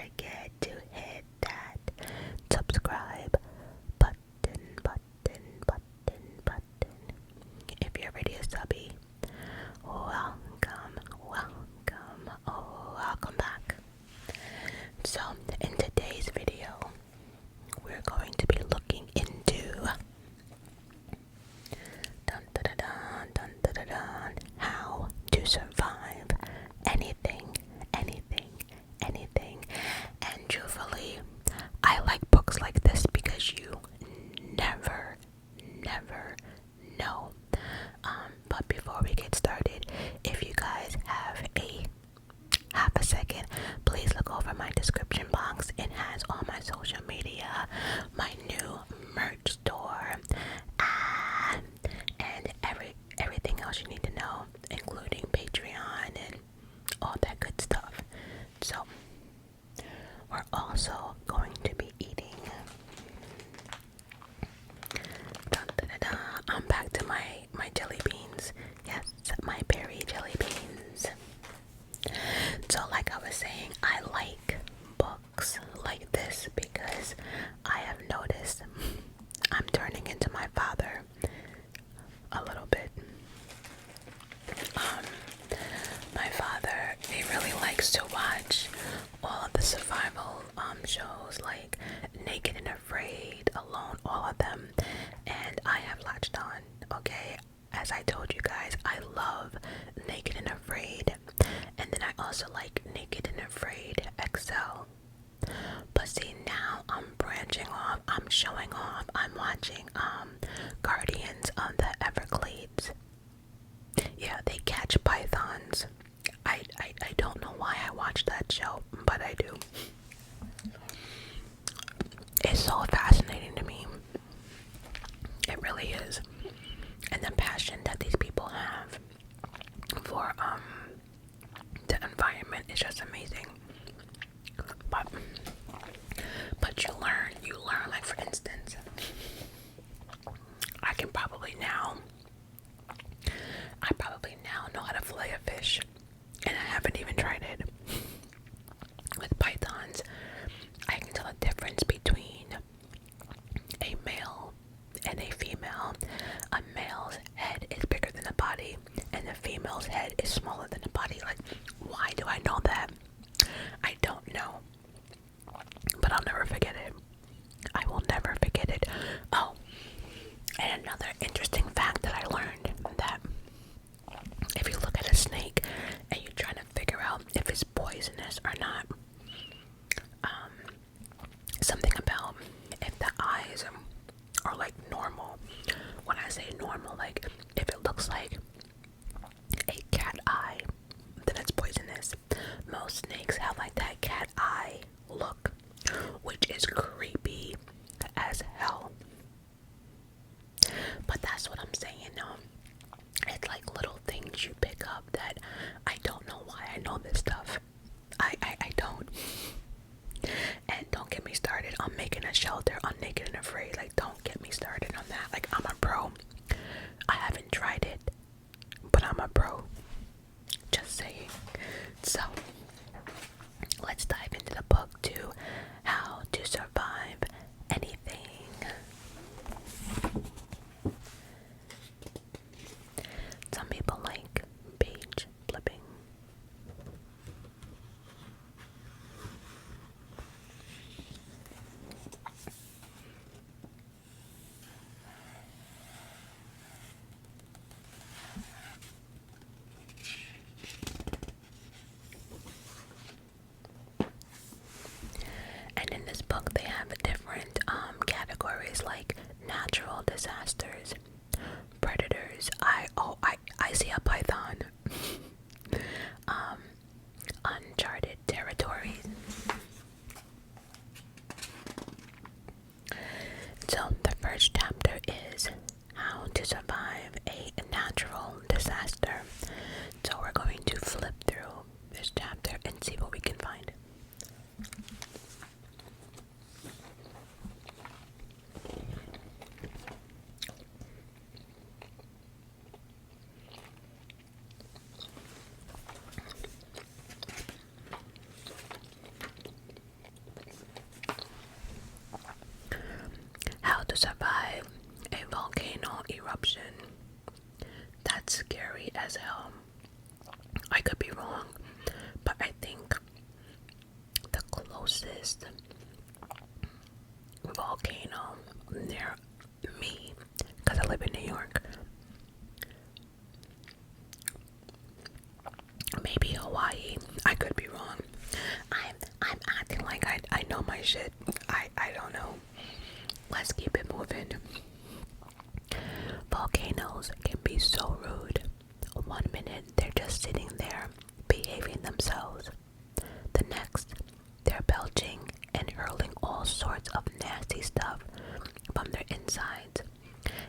forget to hit that subscribe button, button, button, button. If you're already a subby, welcome, welcome, welcome back. So, in today's video, we're going to be looking into how to survive anything, anything, anything. And truthfully, I like books like this because you never, never know. But before we get started, if you guys have half a second, please look over my description box. It has all my social media, my new merch store, and everything else you need to know, including Patreon and all that good stuff. So we're also going to be eating. I'm back to my jelly beans. Yes, my berry jelly beans. So like I was saying, I like books like this because I have noticed I'm turning into my father a little bit. My father, he really likes to watch all of the survival shows like Naked and Afraid, Alone, all of them, and I have latched on. Okay, as I told you guys, I love Naked and Afraid, and then I also like Naked and Afraid XL. But see, now I'm branching off, I'm showing off, I'm watching Guardians of the Everglades. Yeah, they catch pythons. I don't know why I watch that show, but I do. It's so fascinating to me. It really is. And the passion that these people have for the environment is just amazing. But you learn like, for instance, I probably now know how to fillet a fish, and I haven't even tried it. With pythons, I can tell the difference between a male and a female. A male's head is bigger than the body, and the female's head is smaller than the body. Like, why do I know that? I don't know. But I'll never forget it. I will never forget it. Oh, and another interesting fact that I learned, that if you look at a snake and you're trying to figure out if it's poisonous or not, something about if the eyes are like normal. When I say normal, like if it looks like a cat eye, then it's poisonous. Most snakes have like that cat eye look, which is creepy as hell. But that's what I'm saying. It's like little things you pick up that I don't know why I know this stuff. I don't. And don't get me started on making a shelter on Naked and Afraid. Like, don't get me started on that. Like, I'm a pro. I haven't tried it, but I'm a pro. Just saying. So, let's dive into the book to How to Survive Anything. Some people like page flipping. And in this book, they have different categories like natural disasters, predators. I see a python. Uncharted territories. So the first chapter is how to survive a natural disaster. So we're going to flip through this chapter and see what we can find. as hell. I could be wrong, but I think the closest volcano near me, because I live in New York, maybe Hawaii. I could be wrong. I'm acting like I know my shit. I don't know. Let's keep it moving. Volcanoes can be so rude. 1 minute they're just sitting there behaving themselves. The next they're belching and hurling all sorts of nasty stuff from their insides.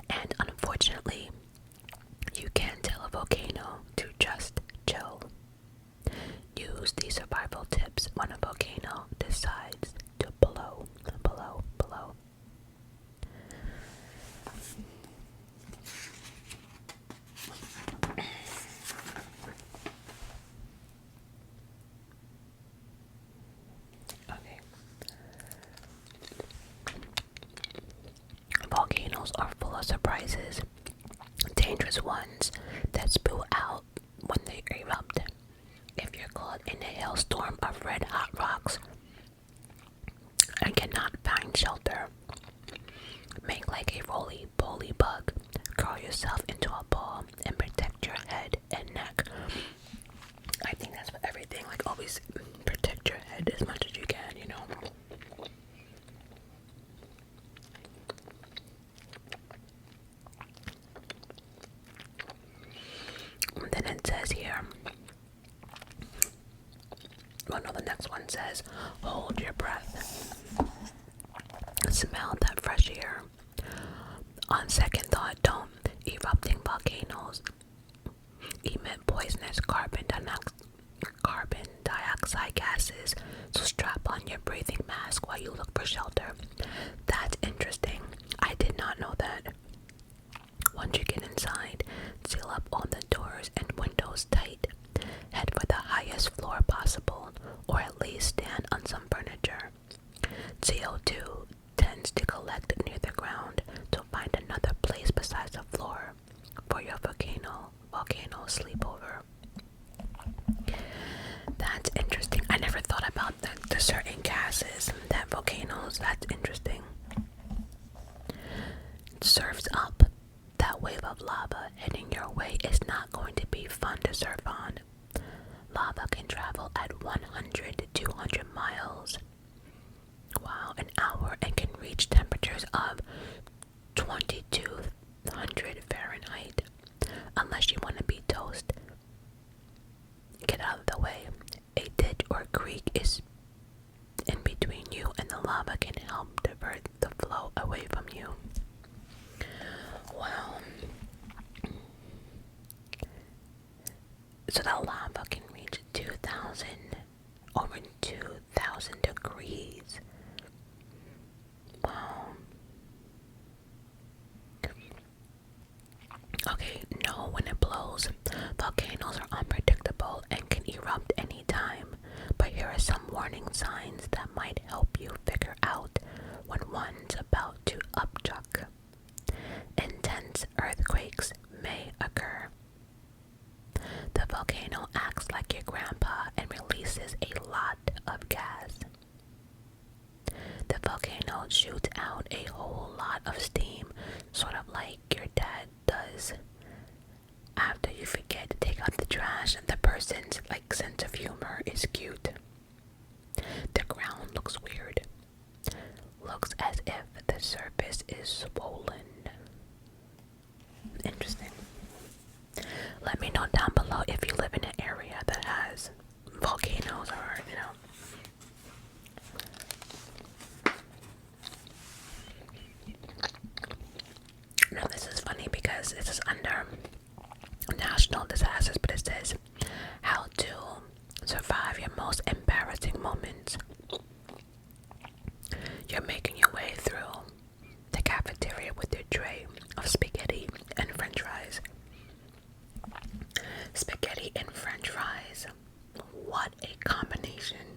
And unfortunately, you can't tell a volcano to just chill. Use these survival tips when a volcano decides to blow. Okay. Volcanoes are full of surprises, dangerous ones that spew out when they erupt. If you're caught in a hailstorm of red hot rocks and cannot find shelter, make like a roly-poly bug. Curl yourself into a ball and protect your head and neck. I think that's for everything. Like, always protect your head as much as you can, you know. And then it says here, well, no, the next one says, hold your breath. Smell that fresh air. On second thought, don't. Erupting volcanoes emit poisonous carbon dioxide gases, so strap on your breathing mask while you look for shelter. That's interesting. I did not know that. Once you get inside, seal up all the doors and windows tight. Head for the highest floor possible, or at least stand on some furniture. CO2 tends to collect near the ground, so find another place besides the floor for your volcano sleepover. That's interesting. I never thought about the certain gases that volcanoes. That's interesting. Surfs up. That wave of lava heading your way is not going to be fun to surf on. Lava can travel at 100 to 200 miles. Wow, an hour, and can reach temperatures of 2200 Fahrenheit. Unless you want to be toast, get out of the way. A ditch or creek is in between you, and the lava can help divert the flow away from you. Wow. So the lava can reach 2,000 degrees. Wow. Okay, know when it blows. Volcanoes are unpredictable and can erupt anytime, but here are some warning signs that might help you figure out when one's about to upchuck. Intense earthquakes may occur. The volcano acts like your grandpa and releases a lot of gas. The volcano shoots out a whole lot of steam, sort of like your dad does. After you forget to take out the trash, the person's sense of humor is cute. The ground looks weird. Looks as if the surface is swollen. Interesting. Let me know down below if you live in an area that has volcanoes or, Now this is funny because this is under national disasters, but it says how to survive your most embarrassing moments. You're making your way through the cafeteria with your tray of spaghetti and french fries. Spaghetti and french fries. What a combination.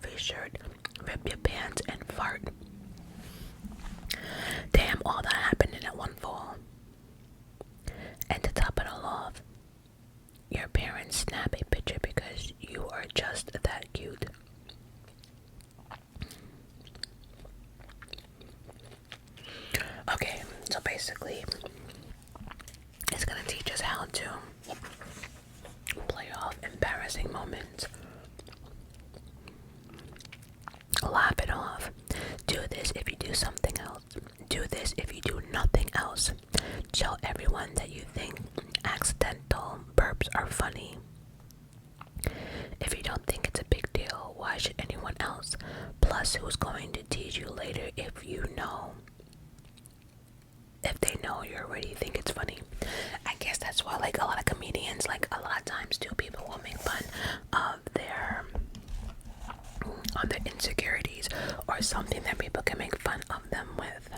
fluffy shirt, rip your pants, and fart. Damn, all that happened in that one fall. And to top it all off, your parents snap a picture because you are just that cute. Okay, so basically, it's gonna teach us how to play off embarrassing moments. Laugh it off. Do this if you do something else. Do this if you do nothing else. Tell everyone that you think accidental burps are funny. If you don't think it's a big deal, why should anyone else? Plus, who's going to tease you later if you know? If they know you already think it's funny. I guess that's why, like, a lot of comedians, like, a lot of times too, people will make fun of their insecurities or something that people can make fun of them with.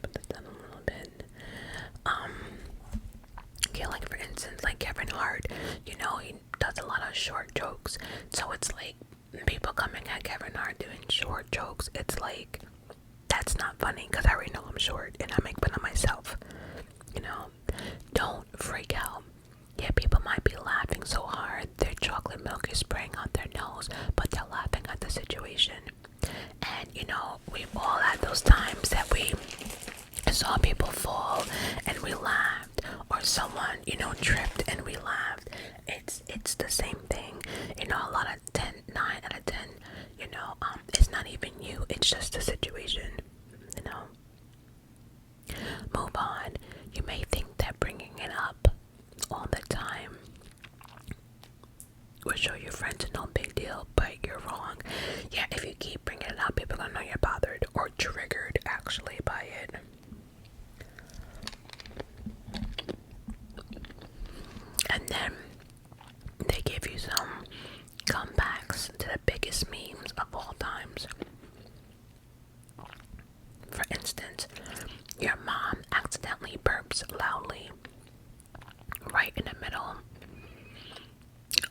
Put this down a little bit. Yeah, like for instance, like Kevin Hart, you know, he does a lot of short jokes. So it's like people coming at Kevin Hart doing short jokes. It's like, that's not funny because I already know I'm short and I make fun of myself. You know, don't freak out. Yeah, people might be laughing so hard their chocolate milk is spraying out their nose, but they're laughing at the situation. And you know, we've all had those times that we saw people fall and we laughed, or someone, you know, tripped and we laughed. It's the same thing. You know, a lot of 9 out of 10, you know, it's not even you, it's just the situation, you know. Move on. You may think that bringing it up all the time will show your friends no big deal, but you're wrong. Yeah, if you keep bringing it up, people are gonna know you're bothered or triggered actually by it. And then they give you some comebacks to the biggest memes of all times. For instance, your mom accidentally burps loudly right in the middle.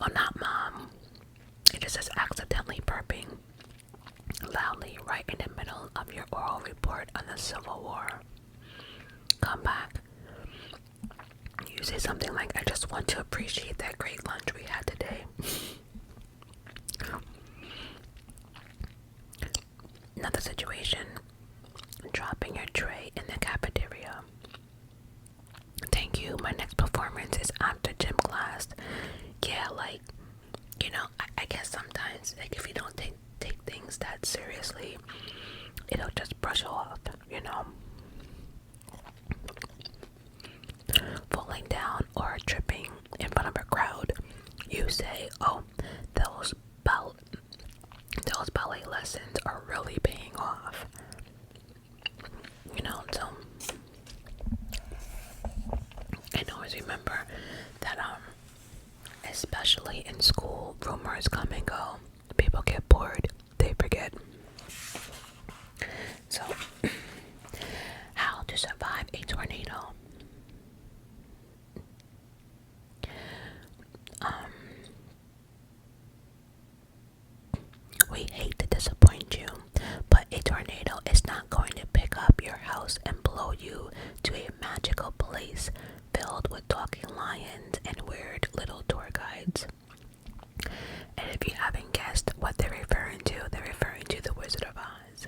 Oh, not mom. It just says accidentally burping loudly right in the middle of your oral report on the Civil War. Come back. You say something like, I just want to appreciate that great lunch we had today. Another situation, dropping your tray in the cafeteria. Thank you, my next performance is after gym class. Yeah, like, you know, I guess sometimes, like, if you don't take things that seriously, it'll just brush off, you know. Falling down or tripping in front of a crowd, you say, oh, those ballet lessons are really paying off, you know. So and always remember that especially in school, rumors come and go, people get bored, they forget. So how to survive a tornado. We hate to disappoint you, but a tornado is not going to pick up your house and blow you to a magical place filled with talking lions and weird little tour guides. And if you haven't guessed what they're referring to the Wizard of Oz.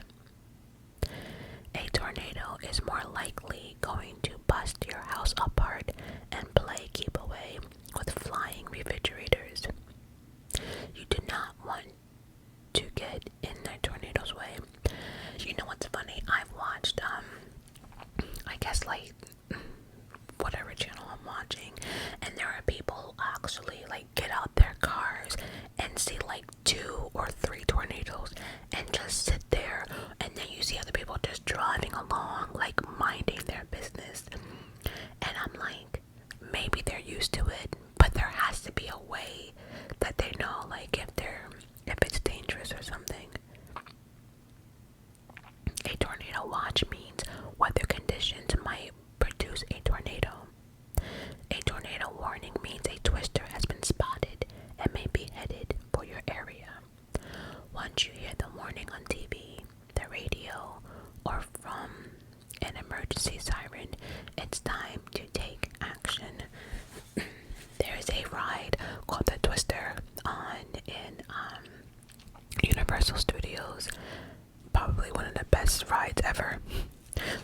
A tornado is more likely going to bust your house apart and play keep away with flying refrigerators. You do not want to get in a tornado's way. You know what's funny? I've watched I guess like whatever channel I'm watching, and there are people who actually like get out their cars and see like 2 or 3 tornadoes and just sit there, and then you see other people just driving along like minding their business, and I'm like, maybe they're used to it, but there has to be a way that they know, like, if it's dangerous or something. A tornado watch means weather conditions might produce a tornado. A tornado warning means a twister has been spotted and may be headed for your area. once you hear the warning on TV, the radio, or from an emergency siren, it's time to take action. There's a ride called the Twister in Universal Studios. Probably one of the best rides ever.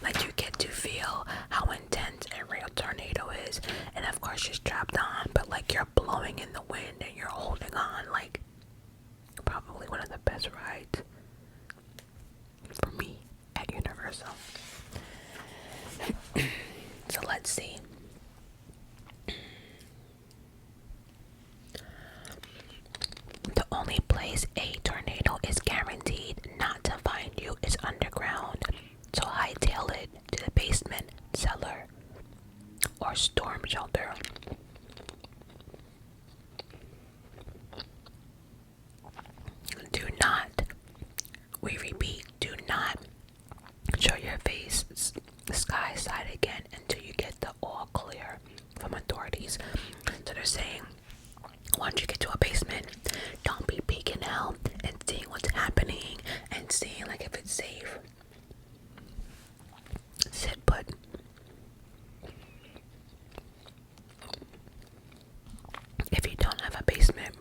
Like, you get to feel how intense a real tornado is, and of course you're strapped on, but like you're blowing in the wind and you're holding on. Like, probably one of the best rides for me at Universal. So let's see. The only place a tornado is guaranteed not to find you is underground, so hightail it to the basement, cellar, or storm shelter. Do not, we repeat, do not show your face the sky side again until you get the all clear from authorities. So they're saying, once you get to a basement, don't be peeking out and seeing what's happening and seeing like if it's safe. Sit put. If you don't have a basement,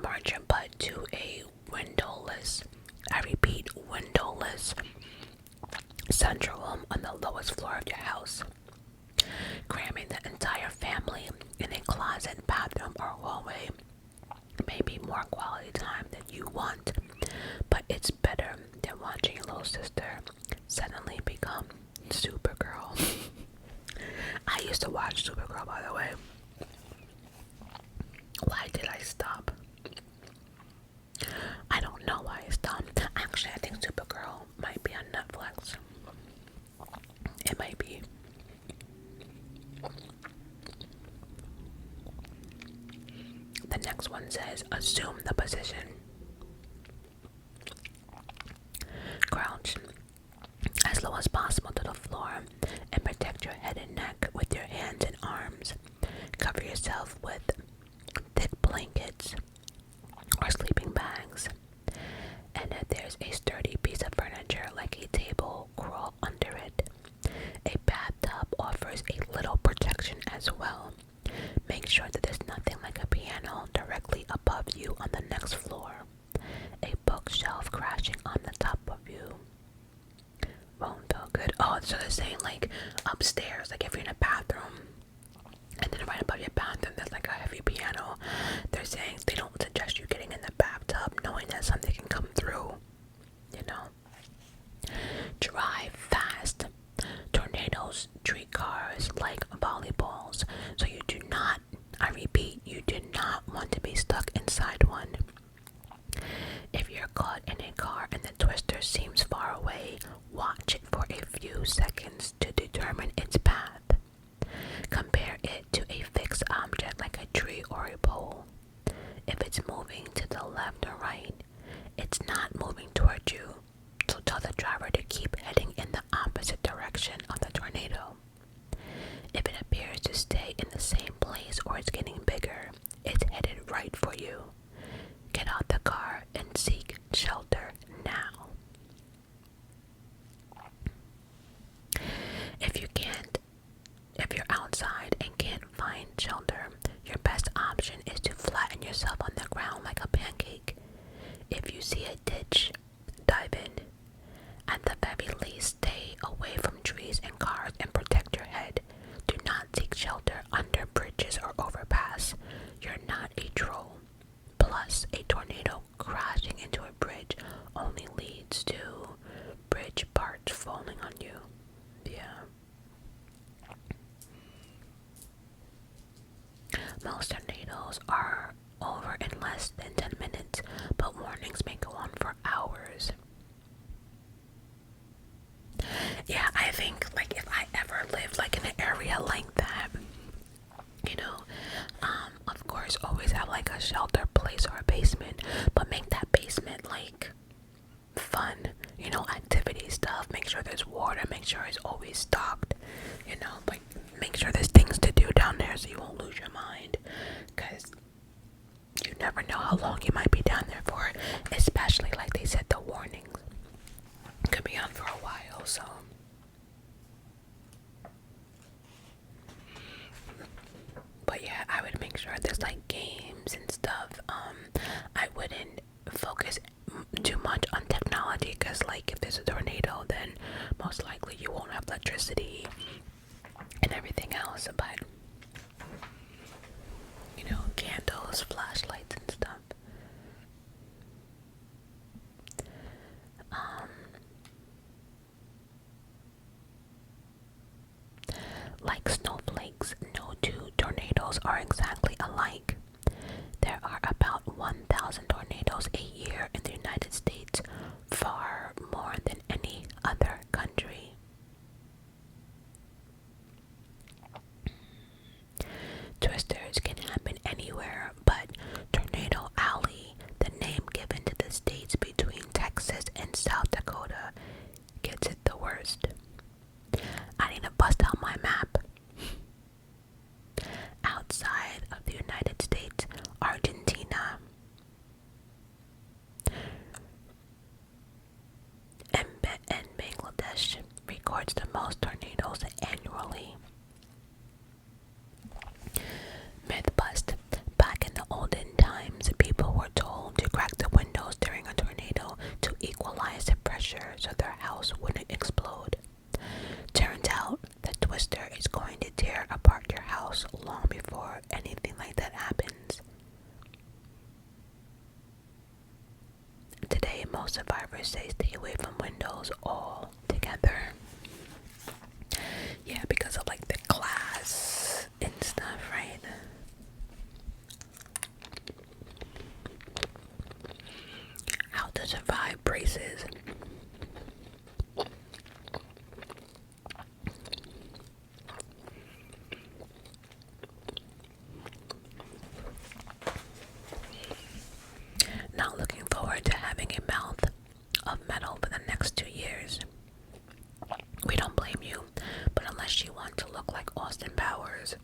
march your butt to a windowless, I repeat, windowless central room on the lowest floor of your house. Cramming the entire family in a closet, bathroom, or hallway may be more quality time than you want, but it's better than watching your little sister suddenly become Supergirl. I used to watch Supergirl, by the way. Why did I stop? I don't know why I stopped. Actually, I think Supergirl might be on Netflix. It might be. The next one says, assume the position. Crouch as low as possible to the floor and protect your head and neck with your hands and arms. Cover yourself with thick blankets or sleeping bags. And if there's a sturdy piece of furniture like a table, crawl under it. A bathtub offers a little protection as well. Make sure that there's nothing like a piano directly above you on the next floor. A bookshelf crashing on the top of you won't feel good. Oh, so they're saying like upstairs, like if you're in a bathroom and then right above your bathroom there's like a heavy piano. They're saying they don't suggest you getting in the bathtub knowing that something can come through, you know. Drive fast. Tornadoes treat cars like volleyballs, so you do not, I repeat, you do not want to be stuck inside one. If you're caught in a car and the twister seems far away, watch it for a few seconds to determine its path. Compare it to a fixed object like a tree or a pole. If it's moving to the left or right, it's not moving toward you, so tell the driver to keep heading in the opposite direction of the tornado. If it appears to stay in the same place or it's getting bigger, it's headed right for you. Get out the car and seek shelter now. If you're outside and can't find shelter, your best option is to flatten yourself on the ground like a pancake. If you see a ditch, dive in. At the very least, stay away from trees and cars and protect your head. Do not seek shelter under bridges or overpass. You're not a troll. Plus, a tornado crashing into a bridge only leads to bridge parts falling on you. Yeah. Most tornadoes are over in less than 10 minutes, but warnings may go on for hours. Yeah, I think like if I ever lived like in an area like that, you know, of course always have like a shelter place or a basement, but make that basement like fun, you know, activity stuff. Make sure there's water, make sure it's always stocked, you know, like make sure there's things to do down there so you won't lose your mind, because you never know how long you might be down there for, especially like they said the warnings could be on for a while. So but yeah, I would make sure there's like games and stuff. I wouldn't focus too much on technology, because like if there's a tornado, then most likely you won't have electricity and everything else. But you know, candles, flashlights and stuff. Like snowflakes, no two tornadoes are exactly alike. There are about 1,000 tornadoes a year in the United States, far more than any other country. Twisters can happen anywhere, but Tornado Alley, the name given to the states between Texas and South Dakota, gets it the worst. I need to bust out my map. Outside of the United States, Argentina and Bangladesh records the most tornadoes annually. Myth bust. Back in the olden times, people were told to crack the windows during a tornado to equalize the pressure so their house wouldn't explode. Turns out the twister is going to tear apart your house long before anything like that happens. Today, most survivors say stay away from windows altogether. Yeah, because of like the glass and stuff, right? How to survive braces. Not looking forward to having a mouth of metal for the next 2 years. We don't blame you, but unless you want to look like Austin Powers,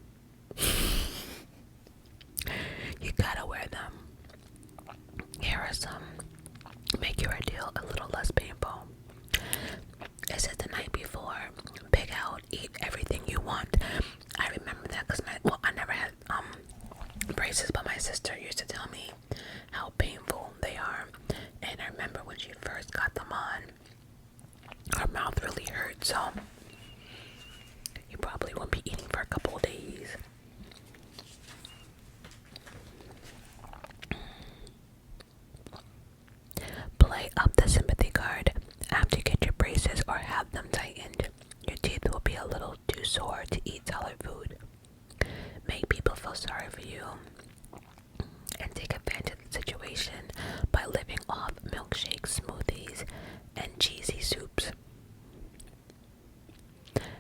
you gotta wear them. Here are some. Make your ordeal a little less painful. It says the night before, pick out, eat everything you want. I remember that because I never had braces, but my sister used to tell me how painful they are. And I remember when she first got them on, her mouth really hurt, so you probably won't be eating for a couple of days. Play up the sympathy card. After you get your braces or have them tightened, your teeth will be a little too sore to eat solid food. Make people feel sorry for you and take advantage of the situation by living off milkshakes, smoothies, and cheesy soups.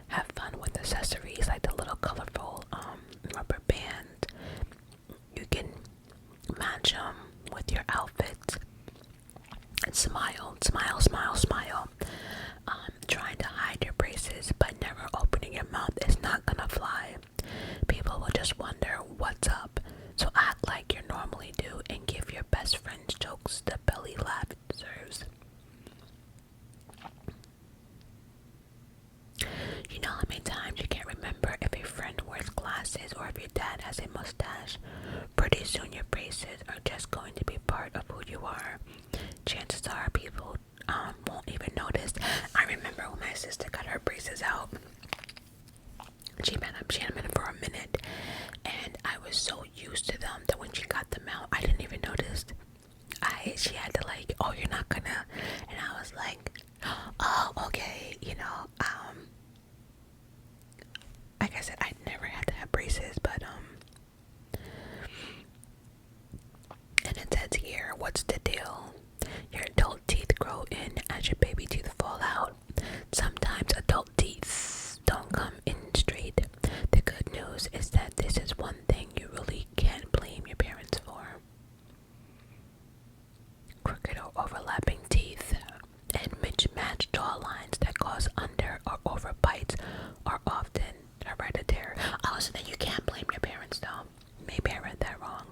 Have fun with accessories like the little colorful rubber band. You can match them with your outfits. And smile, smile, smile, smile. Trying to hide your braces but never opening your mouth is not gonna fly. People will just wonder what's up. So act like you normally do and give your best friend's jokes the belly laugh it deserves. You know how many times you can't remember if a friend wears glasses or if your dad has a mustache? Pretty soon your braces are just going to be part of who you are. Chances are people won't even notice. I remember when my sister got her braces out. She had them in for a minute, and I was so used to them that when she got them out, I didn't even notice. She had to like, oh, you're not gonna, and I was like, oh, okay, you know, like I said, I never had to have braces, but and it says here, what's the deal? Your adult teeth grow in as your baby teeth fall out. Sometimes adult teeth don't come in straight. The good news is that this is one thing you really can't blame your parents for. Crooked or overlapping teeth and mismatched jawlines that cause under or over bites are often hereditary. Oh, so then you can't blame your parents though. Maybe I read that wrong.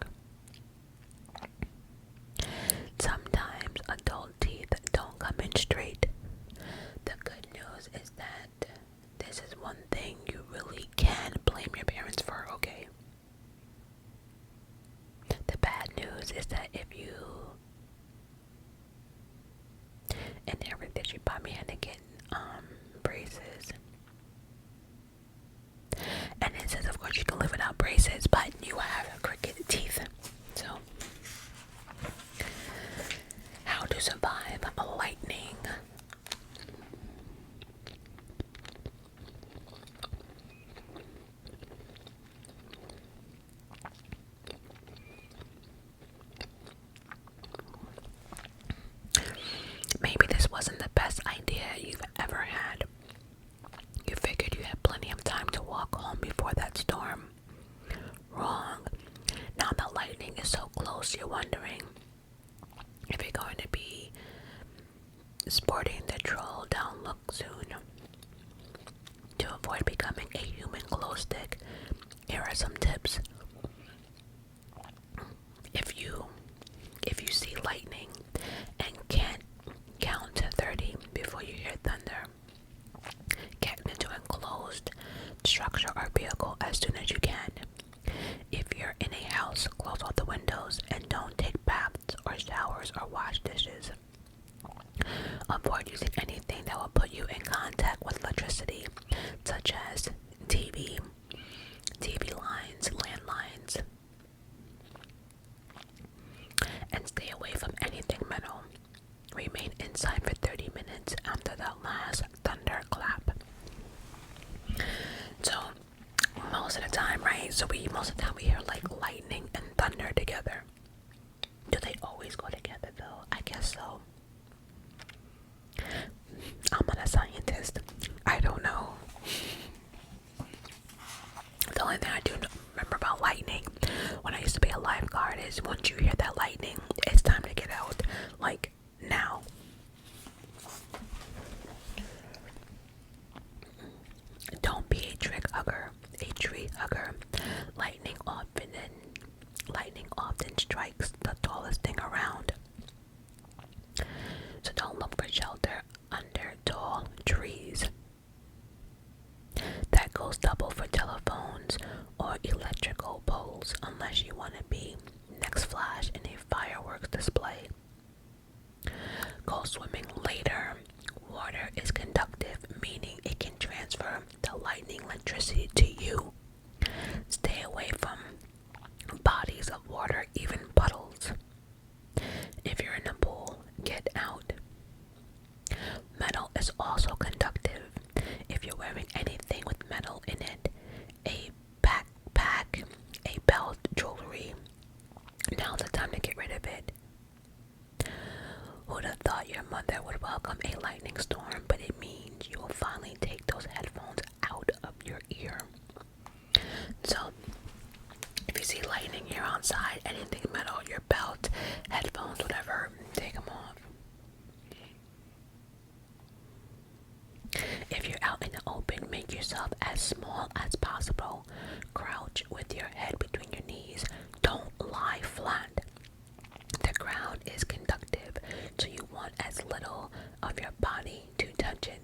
this is one thing you really can blame your parents for, okay? The bad news is that if you inherit that, you probably had to get braces. And it says, of course, you can live without braces, but you have crooked teeth. So, how to survive lightning? Maybe this wasn't the best idea you've ever had. You figured you had plenty of time to walk home before that storm. Wrong. Now the lightning is so close, you're wondering if you're going to be sporting the troll down look soon. To avoid becoming a human glow stick, here are some tips. If you see lightning and can't count to 30 before you hear thunder, get into an enclosed structure or vehicle as soon as you can. If you're in a house, close all the windows and don't take baths or showers or wash dishes. Avoid using anything that will put you in contact with electricity, such as TV lines, landlines, and stay away from anything metal. Remain inside for 30 minutes after that last thunderclap. So, most of the time, right? Most of the time we hear like lightning and thunder together. Do they always go together though? I guess so. I'm not a scientist. I don't know. The only thing I do remember about lightning when I used to be a lifeguard is once you hear that lightning, it's time to get out. Like now. Don't be a tree hugger. Lightning often strikes the tallest thing around. So don't look for shelter under tall trees. That goes double for telephones or electrical poles unless you want to be next flash in a fireworks display. Go swimming later. Water is conductive, meaning it can transfer the lightning electricity to you. Stay away from bodies of water, even puddles. If you're in a pool, get out. Metal is also conductive. If you're wearing anything with metal in it, a backpack, a belt, jewelry, now's the time to get rid of it. Who'd have thought your mother would welcome a lightning storm, but it means you will finally take those headphones out of your ear. So, if you see lightning, you're outside, anything metal, your belt, headphones, whatever, take them off. If you're out in the open, make yourself as small as possible. Crouch with your head between your knees. Don't lie flat. The ground is conductive, so you want as little of your body to touch it.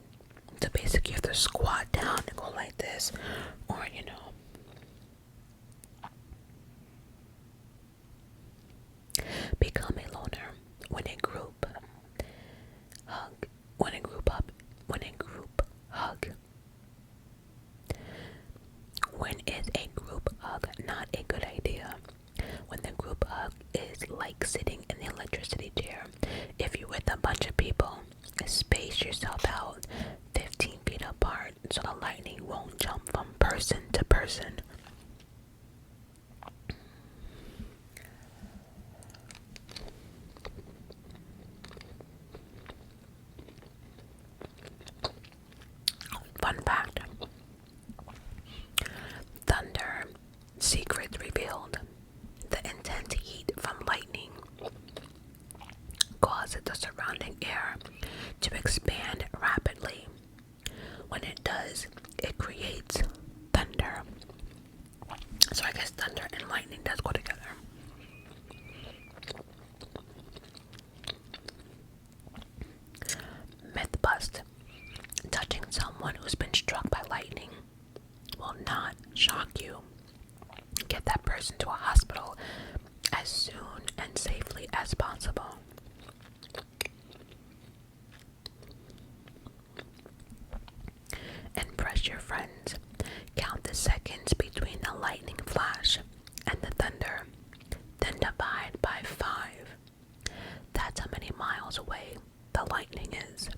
So basically you have to squat down and go like this, or become a loner. When a group hug. When is a group hug not a good idea? When the group hug is like sitting in the electricity chair. If you're with a bunch of people, space yourself out 15 feet apart so the lightning won't jump from person to person. Fun fact. Thunder. Secrets revealed. The intense heat from lightning causes the surrounding air to expand rapidly. When it does, it creates thunder. So I guess thunder and lightning does go together. Myth bust. Touching someone who's been struck by lightning person to a hospital as soon and safely as possible. Impress your friends. Count the seconds between the lightning flash and the thunder. Then divide by 5. That's how many miles away the lightning is.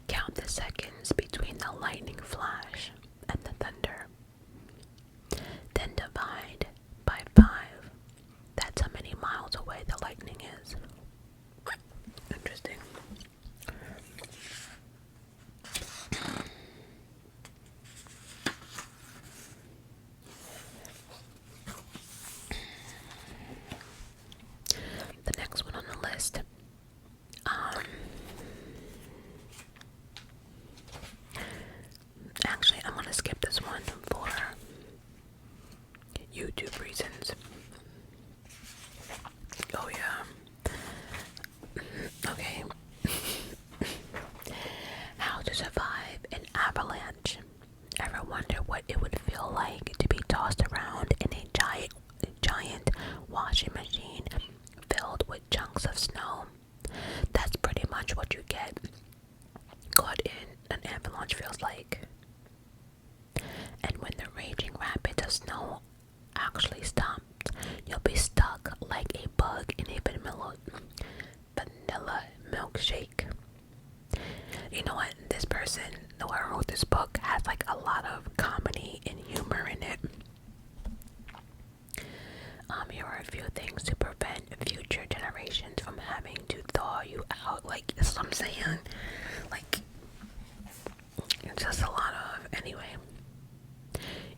Count the seconds between the lightning flash and the thunder. Then divide by 5. That's how many miles away the lightning is. Interesting. The next one on the list. Actually, I'm gonna skip this one for YouTube reasons. Oh yeah. Okay. How to survive an avalanche. Ever wonder what it would feel like to be tossed around in a giant washing machine filled with chunks of snow? That's pretty much what you get caught in an avalanche feels like. And when the raging rapids of snow actually stops, you'll be stuck like a bug in a vanilla milkshake. You know what? This person, whoever wrote this book, has like a lot of comedy and humor in it. Here are a few things to prevent future generations from having to thaw you out. Like, that's what I'm saying. Like, it's just a lot of. Anyway,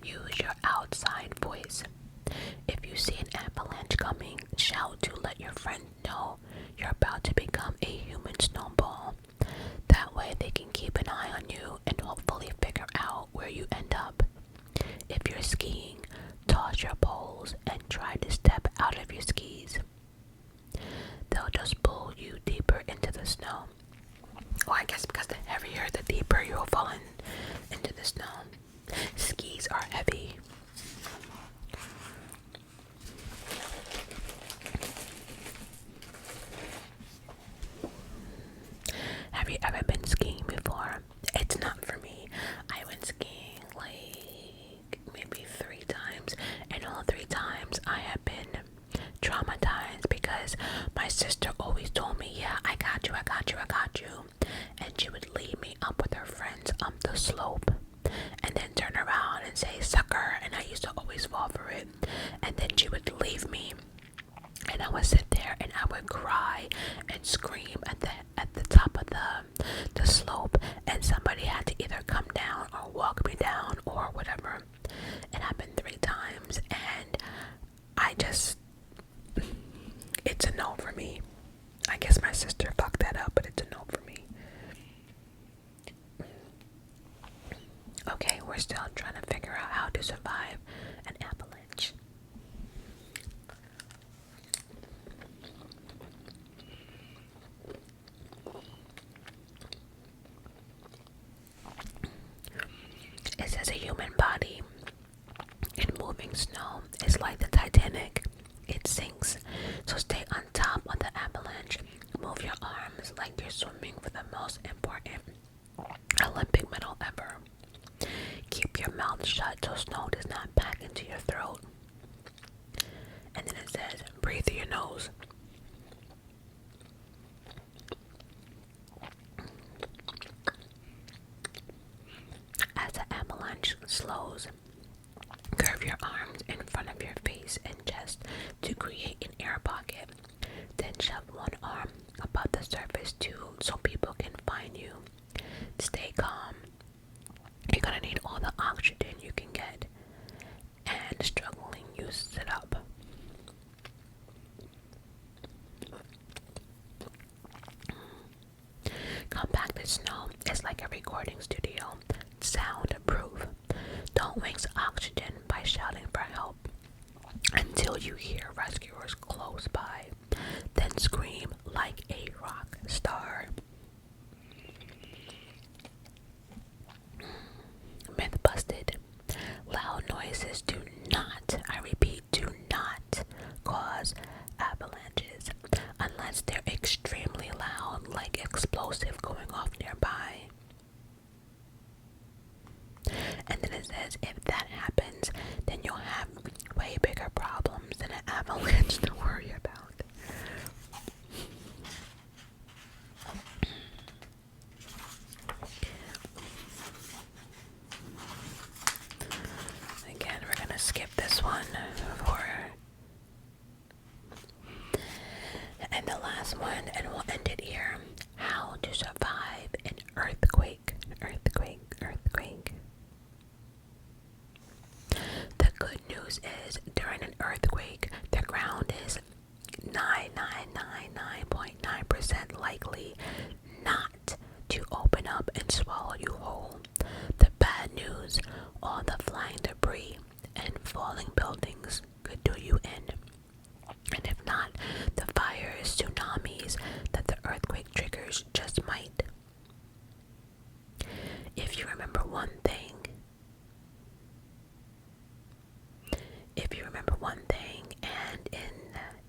use your outside voice. If you see an avalanche coming, shout to let your friend know you're about to become a human snowball. That way they can keep an eye on you and hopefully figure out where you end up. If you're skiing, toss your poles and try to step out of your skis. They'll just pull you deeper into the snow. Well, I guess because the heavier, the deeper you'll fall into the snow. Skis are heavy. Have you ever been skiing before? It's not for me. I went skiing like maybe 3 times, and all 3 times I have been traumatized because my sister always told me, yeah, I got you, I got you, I got you. And she would lead me up with her friends up the slope and then turn around and say, sucker, and I used to always fall for it. And then she would leave me. And I would sit there and I would cry and scream at the top of the slope, and somebody had to either come down or walk me down or whatever. It happened 3 times, and it's a no for me. I guess my sister fucked that up, but it's a no for me. Okay, we're still trying to figure out how to survive an avalanche. It says a human body in moving snow is like the Titanic. It sinks. So stay on top of the avalanche. Move your arms like you're swimming for the most important Olympic medal ever. Keep your mouth shut so snow does not pack into your throat. And then it says, breathe through your nose. As the avalanche slows, curve your arms in front of your face and chest to create an air pocket. Then shove one arm above the surface too so people can find you. Stay calm. You're gonna need all the oxygen you can get. And struggling, you sit up. Compacted snow is like a recording studio. Soundproof. Don't waste oxygen by shouting for help until you hear rescuers close by. Then scream like a rock star. Myth busted. Loud noises do big explosive going off nearby. And then it says if that happens, then you'll have way bigger problems than an avalanche to worry about. Again, we're gonna skip this one and the last one, and we'll end it here. How to survive an earthquake. The good news is during an earthquake, the ground is 99.9% likely not to open up and swallow you whole. The bad news, all the flying debris and falling buildings could do you in. And if not, the fires, tsunamis that the earthquake triggers just might. If you remember one thing, and in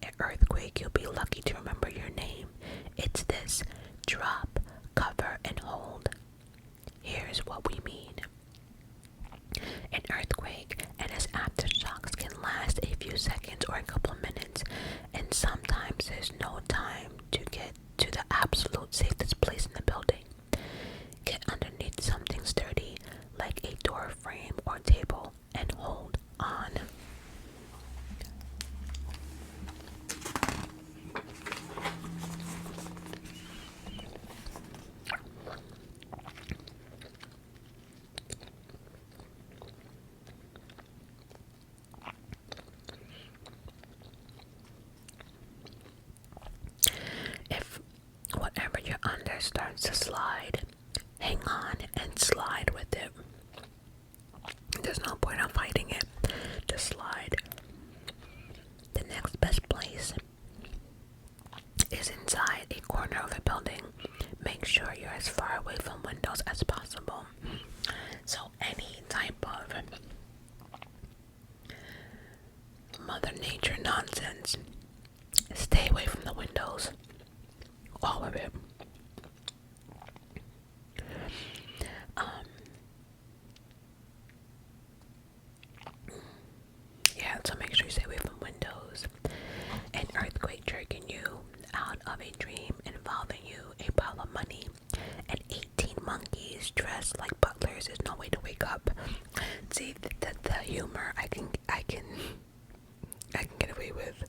an earthquake you'll be lucky to remember your name, it's this: drop, cover, and hold. Here's what we mean. An earthquake and its aftershocks can last a few seconds or a couple of minutes, and sometimes there's no time to get to the absolute safest place in the building. Get underneath something sturdy like a door frame or table and hold on. If whatever you're under starts to slide, hang on and slide with it. There's no point in fighting it. Just slide. The next best place is inside a corner of a building. Make sure you're as far away from windows as possible. So any type of Mother Nature nonsense, stay away from the windows. All of it. So make sure you stay away from windows. An earthquake jerking you out of a dream involving you, a pile of money, and 18 monkeys dressed like butlers is no way to wake up. See, the humor I can get away with.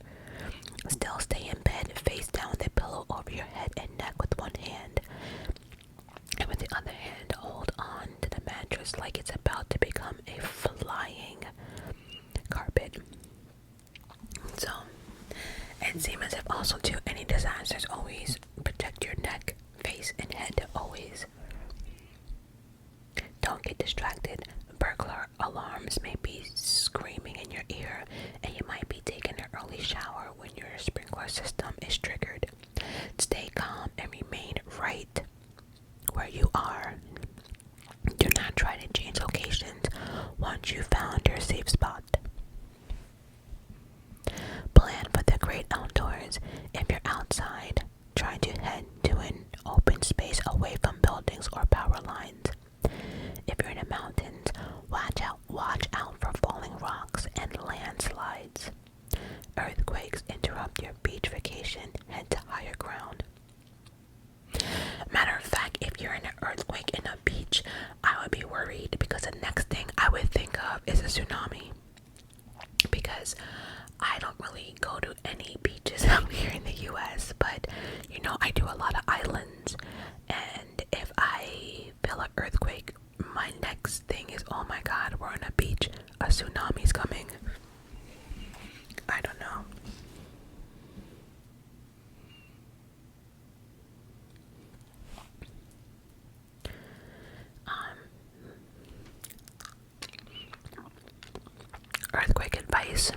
Still stay in bed, face down with a pillow over your head and neck with one hand, and with the other hand hold on to the mattress like it's about to become a flying carpet. So it seems as if also to any disasters, always protect your neck, face, and head. Always. Don't get distracted. Burglar alarms may be screaming in your ear, and you might be taking an early shower when your sprinkler system is triggered. Stay calm and remain right where you are. Do not try to change locations once you've found your safe spot. Plan for the great outdoors. If you're outside, try to head to an open space away from buildings or power lines. If you're in the mountains, watch out for falling rocks and landslides. Earthquakes interrupt your beach vacation. Head to higher ground. Matter of fact, if you're in an earthquake in a beach, I would be worried, because the next thing I would think of is a tsunami. Because I don't really go to any beaches out here in the US, but you know, I do a lot of islands, and if I feel an earthquake, my next thing is, oh my god, we're on a beach, a tsunami's coming. I don't know. Earthquake advice.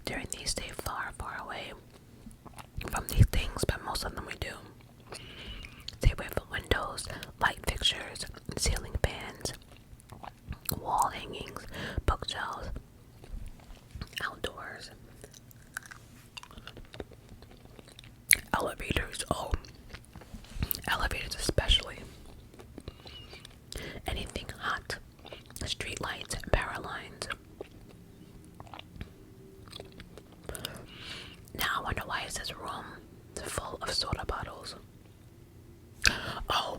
During these, stay far away from these things, but most of them we do. Stay away from windows, light fixtures, ceiling fans, wall hangings, bookshelves, this room full of soda bottles. Oh,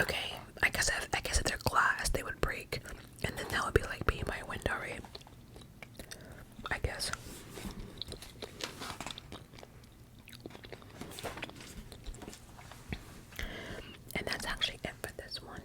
okay. I guess if they're glass, they would break, and then that would be like being my window, right? I guess. And that's actually it for this one.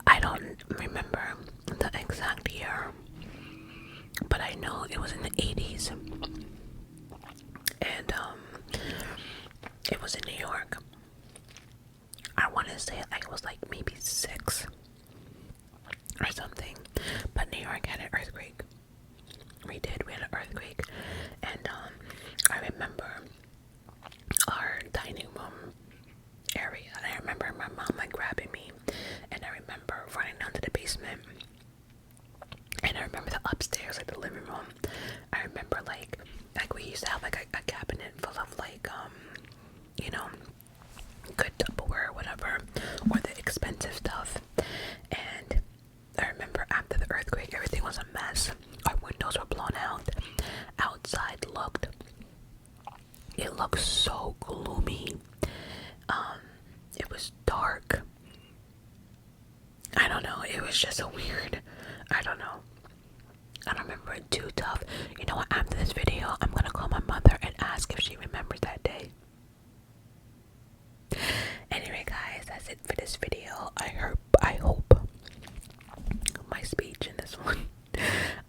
I don't remember the exact year, but I know it was in the 80s, and it was in New York. I want to say I was like maybe 6 or something, but New York had an earthquake. We had an earthquake, and I remember our dining room area, and I remember my mom like grabbing me, and I remember running down to the basement, and I remember the upstairs, like the living room. I remember like we used to have like a cabinet full of like you know, good Tupperware or whatever, or the expensive stuff. And I remember after the earthquake, everything was a mess. Our windows were blown out. Outside it looked so gloomy. It was dark. I don't know. It was just so weird. I don't know. I don't remember it too tough. You know what? After this video, I'm gonna call my mother and ask if she remembers that day. Anyway, guys, that's it for this video. I hope my speech in this one.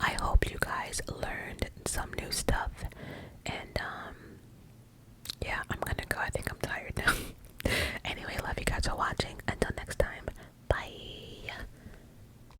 I hope you guys learned some new stuff. And yeah, I'm gonna go. I think I'm tired now. Anyway, love you guys for watching.